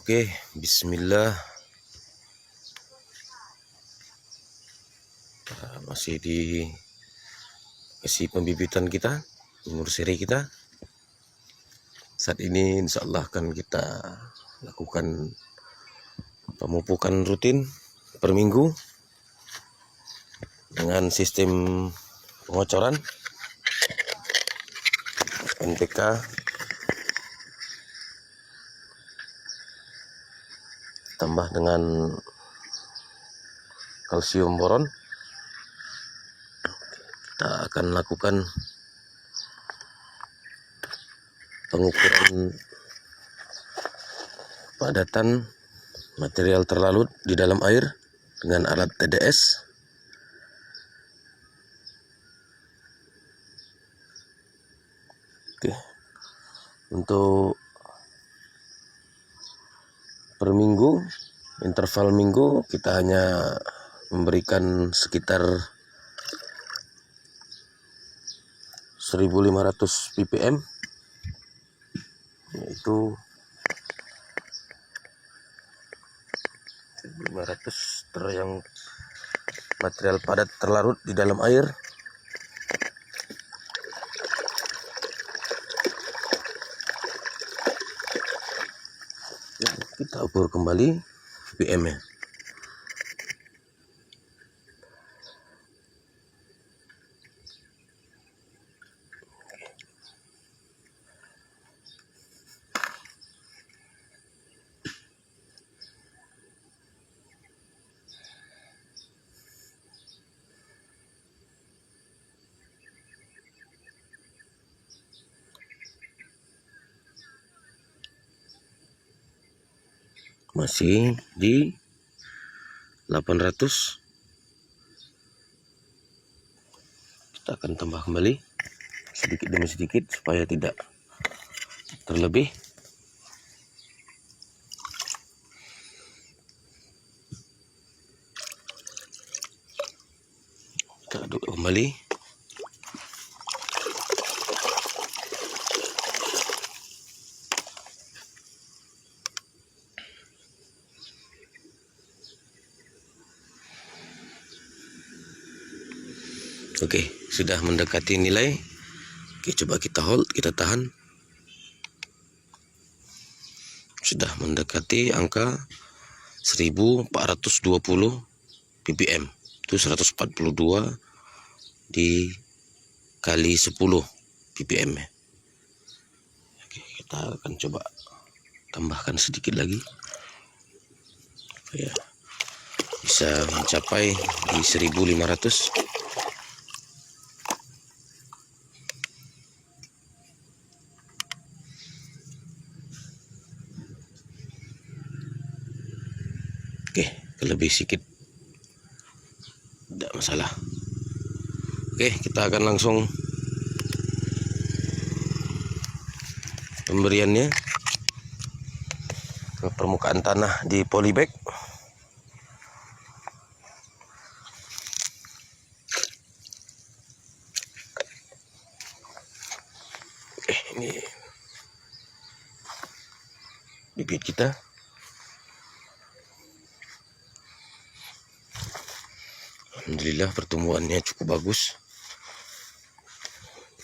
Oke, bismillah. Masih di isi pembibitan kita, nursery kita. Saat ini insya Allah akan kita lakukan pemupukan rutin per minggu dengan sistem pengocoran NPK tambah dengan kalsium boron. Kita akan lakukan pengukuran padatan material terlarut di dalam air dengan alat TDS. Oke. Untuk per minggu, interval minggu kita hanya memberikan sekitar 1500 ppm, yaitu 1500 yang material padat terlarut di dalam air. Kita ukur kembali ppm-nya. Masih di 800. Kita akan tambah kembali sedikit demi sedikit supaya tidak terlebih. Kita aduk kembali. Oke, sudah mendekati nilai. Oke, coba kita hold, kita tahan. Sudah mendekati angka 1420 ppm. Itu 142 dikali 10 ppm. Oke, kita akan coba tambahkan sedikit lagi supaya bisa mencapai di 1500. Oke, lebih sedikit tidak masalah. Oke, kita akan langsung pemberiannya ke permukaan tanah di polybag. Oke, ini bibit kita. Alhamdulillah pertumbuhannya cukup bagus.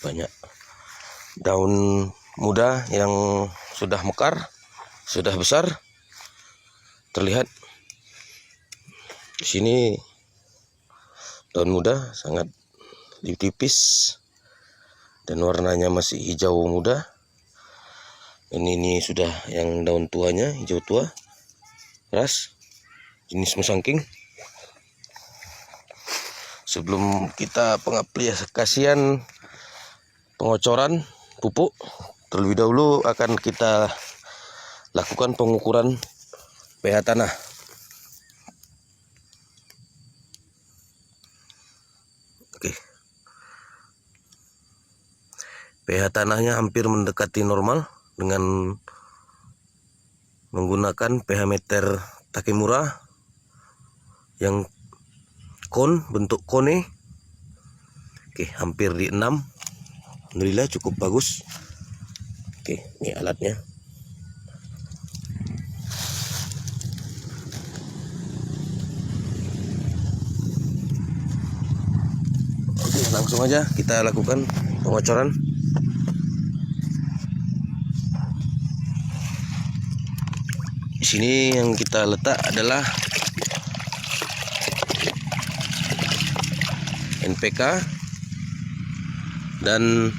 Banyak daun muda yang sudah mekar, sudah besar. Terlihat di sini daun muda sangat tipis dan warnanya masih hijau muda. Ini sudah yang daun tuanya hijau tua, keras, jenis musangking. Sebelum kita pengaplikasian pengocoran pupuk, terlebih dahulu akan kita lakukan pengukuran pH tanah. Oke. pH tanahnya hampir mendekati normal dengan menggunakan pH meter Takemura yang bentuk kone. Oke, hampir di 6. Alhamdulillah cukup bagus. Oke, ini alatnya. langsung aja kita lakukan pengocoran. Di sini yang kita letak adalah NPK dan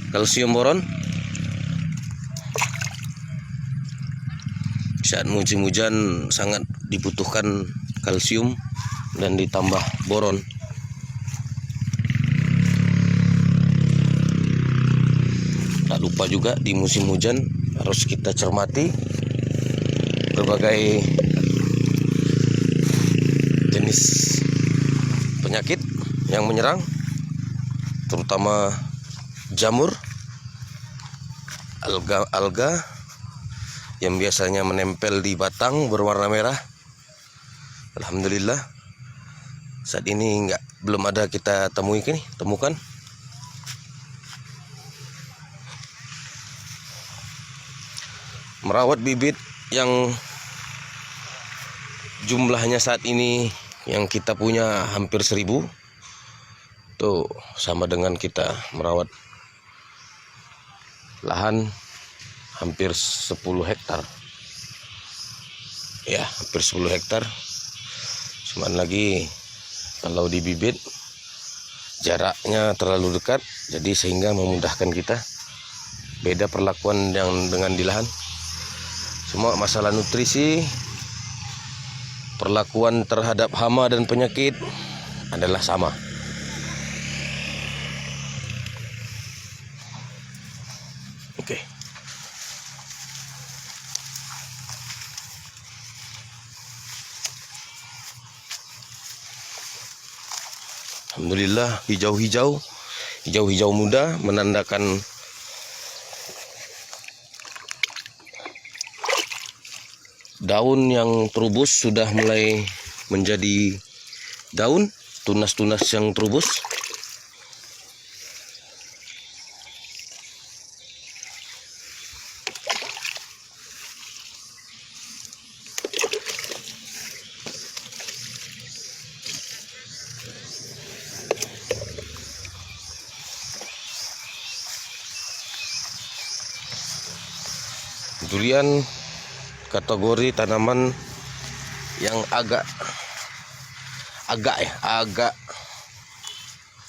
kalsium boron. Saat musim hujan sangat dibutuhkan kalsium dan ditambah boron. Tak lupa juga di musim hujan harus kita cermati berbagai jenis penyakit yang menyerang, terutama jamur, alga yang biasanya menempel di batang berwarna merah. Alhamdulillah saat ini belum ada kita temukan. Merawat bibit yang jumlahnya saat ini yang kita punya hampir 1000, tuh sama dengan kita merawat lahan hampir 10 hektar. Ya, hampir 10 hektar. Cuman lagi kalau di bibit jaraknya terlalu dekat, jadi sehingga memudahkan kita. Beda perlakuan yang dengan di lahan. Semua masalah nutrisi, perlakuan terhadap hama dan penyakit adalah sama. Oke. Alhamdulillah hijau-hijau muda menandakan daun yang terubus sudah mulai menjadi daun, tunas-tunas yang terubus. Durian kategori tanaman yang agak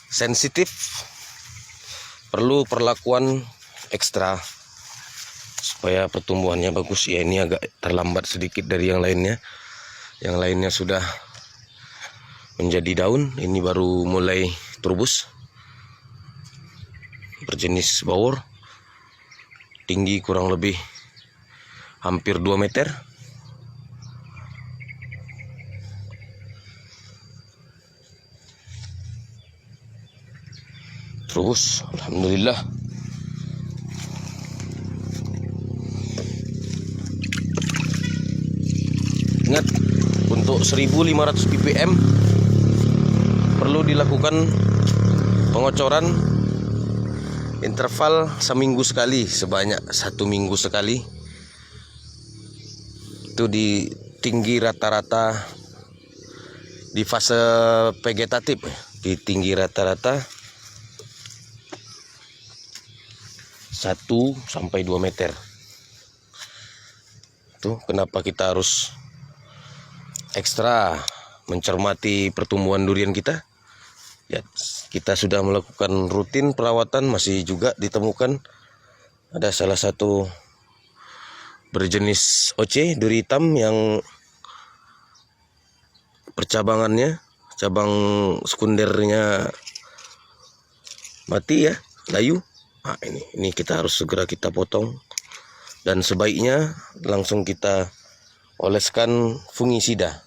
sensitif, perlu perlakuan ekstra supaya pertumbuhannya bagus. Ya, ini agak terlambat sedikit dari yang lainnya. Yang lainnya sudah menjadi daun, ini baru mulai terubus. Berjenis bawor, tinggi kurang lebih hampir 2 meter. Terus alhamdulillah. Ingat, untuk 1500 ppm perlu dilakukan pengocoran interval seminggu sekali, sebanyak 1 minggu sekali. Itu di tinggi rata-rata di fase vegetatif, di tinggi rata-rata 1 sampai 2 meter. Tuh kenapa kita harus ekstra mencermati pertumbuhan durian kita. Ya, kita sudah melakukan rutin perawatan, masih juga ditemukan ada salah satu berjenis OC, duri hitam, yang percabangannya, cabang sekundernya mati ya, layu. Nah, ini kita harus segera kita potong, dan sebaiknya langsung kita oleskan fungisida.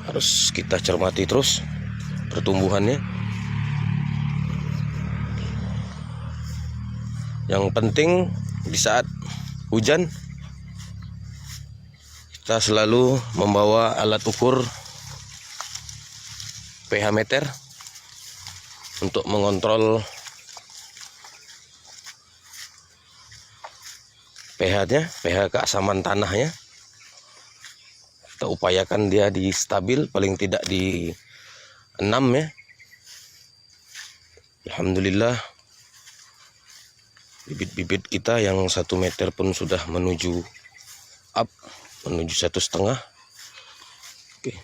Harus kita cermati terus pertumbuhannya. Yang penting di saat hujan kita selalu membawa alat ukur pH meter untuk mengontrol pH-nya, pH keasaman tanahnya. Kita kita upayakan dia di stabil, paling tidak di 6 ya. Alhamdulillah bibit-bibit kita yang 1 meter pun sudah menuju up, menuju 1,5. Oke.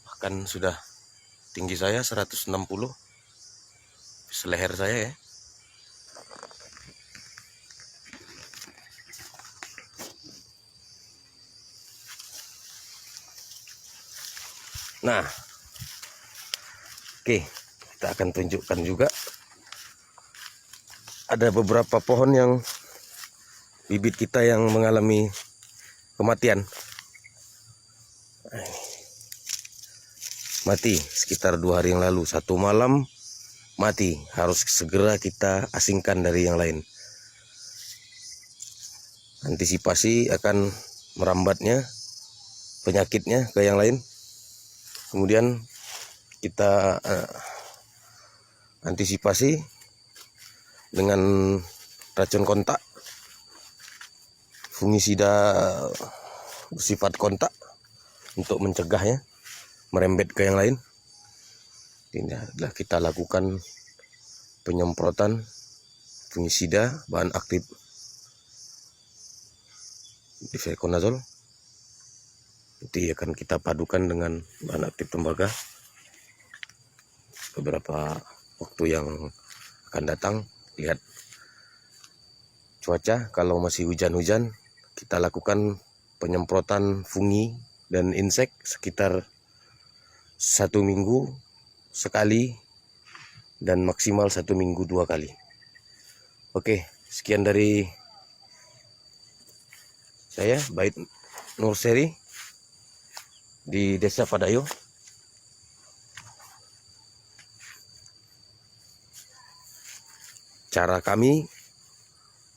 Bahkan sudah tinggi saya 160 seleher saya ya. Nah, oke, kita akan tunjukkan juga ada beberapa pohon yang bibit kita yang mengalami kematian. Mati sekitar 2 hari yang lalu, 1 malam mati, harus segera kita asingkan dari yang lain. Antisipasi akan merambatnya penyakitnya ke yang lain. Kemudian kita antisipasi dengan racun kontak, fungisida bersifat kontak untuk mencegahnya merembet ke yang lain. Ini adalah kita lakukan penyemprotan fungisida bahan aktif difeconazole. Nanti akan kita padukan dengan bahan aktif tembaga beberapa waktu yang akan datang. Lihat cuaca, kalau masih hujan-hujan kita lakukan penyemprotan fungi dan insek sekitar 1 minggu sekali dan maksimal 1 minggu 2 kali. Oke, sekian dari saya, Bait Nurseri di Desa Padayo. Cara kami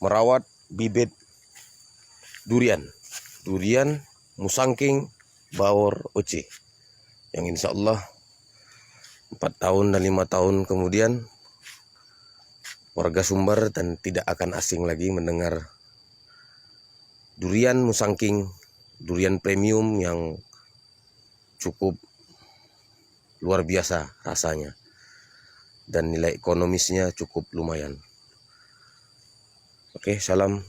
merawat bibit durian Musangking Bawor Oce, yang insya Allah 4 tahun dan 5 tahun kemudian warga Sumber dan tidak akan asing lagi mendengar durian Musangking, durian premium yang cukup luar biasa rasanya dan nilai ekonomisnya cukup lumayan. Oke, salam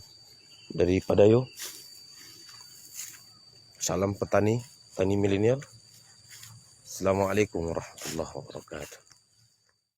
dari Padayo, salam petani milenial. Assalamualaikum warahmatullahi wabarakatuh.